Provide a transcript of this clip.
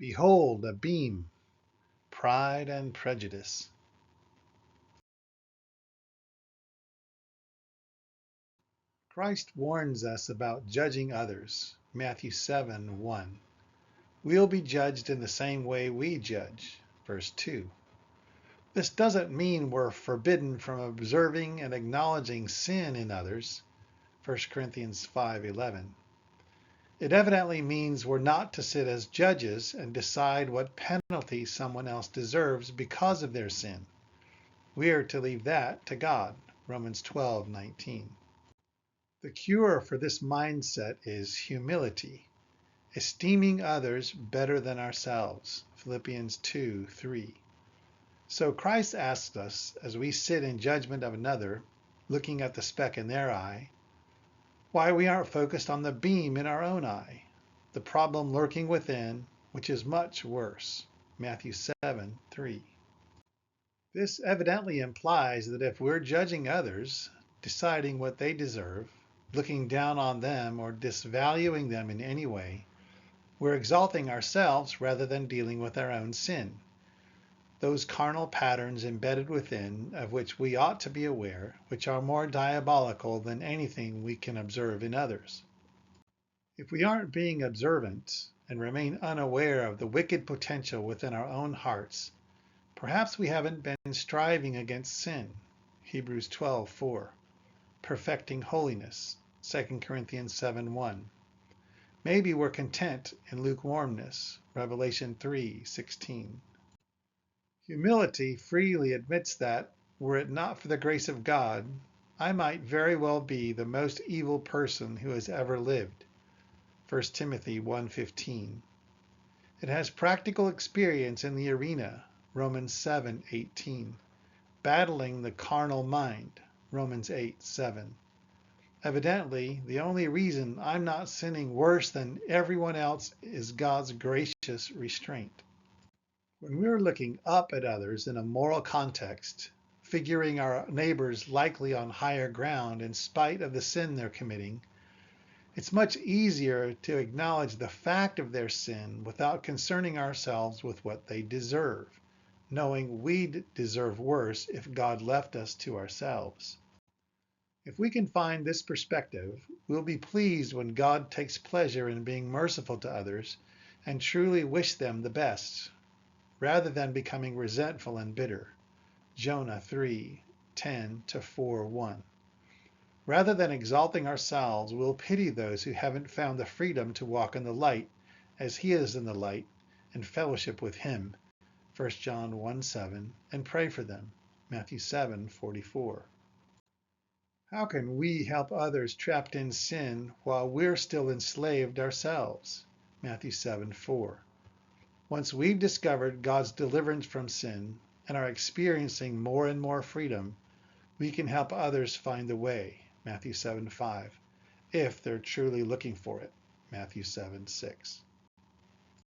Behold a beam, pride and prejudice. Christ warns us about judging others. Matthew 7:1. We'll be judged in the same way we judge. Verse 2. This doesn't mean we're forbidden from observing and acknowledging sin in others. 1 Corinthians 5:11. It evidently means we're not to sit as judges and decide what penalty someone else deserves because of their sin. We are to leave that to God. Romans 12:19. The cure for this mindset is humility, esteeming others better than ourselves. Philippians 2:3. So Christ asks us, as we sit in judgment of another, looking at the speck in their eye, why we aren't focused on the beam in our own eye, the problem lurking within, which is much worse. Matthew 7:3. This evidently implies that if we're judging others, deciding what they deserve, looking down on them, or disvaluing them in any way, we're exalting ourselves rather than dealing with our own sin. Those carnal patterns embedded within, of which we ought to be aware, which are more diabolical than anything we can observe in others. If we aren't being observant and remain unaware of the wicked potential within our own hearts, perhaps we haven't been striving against sin. Hebrews 12:4. Perfecting holiness. 2 Corinthians 7:1. Maybe we're content in lukewarmness. Revelation 3:16. Humility freely admits that, were it not for the grace of God, I might very well be the most evil person who has ever lived. 1 Timothy 1:15. It has practical experience in the arena. Romans 7:18. Battling the carnal mind. Romans 8:7. Evidently, the only reason I'm not sinning worse than everyone else is God's gracious restraint. When we're looking up at others in a moral context, figuring our neighbors likely on higher ground in spite of the sin they're committing, it's much easier to acknowledge the fact of their sin without concerning ourselves with what they deserve, knowing we'd deserve worse if God left us to ourselves. If we can find this perspective, we'll be pleased when God takes pleasure in being merciful to others and truly wish them the best, rather than becoming resentful and bitter. Jonah 3:10-4:1. Rather than exalting ourselves, we'll pity those who haven't found the freedom to walk in the light as he is in the light and fellowship with him. 1 John 1:7, and pray for them. Matthew 7:44. How can we help others trapped in sin while we're still enslaved ourselves? Matthew 7:4. Once we've discovered God's deliverance from sin and are experiencing more and more freedom, we can help others find the way. Matthew 7:5. If they're truly looking for it. Matthew 7:6.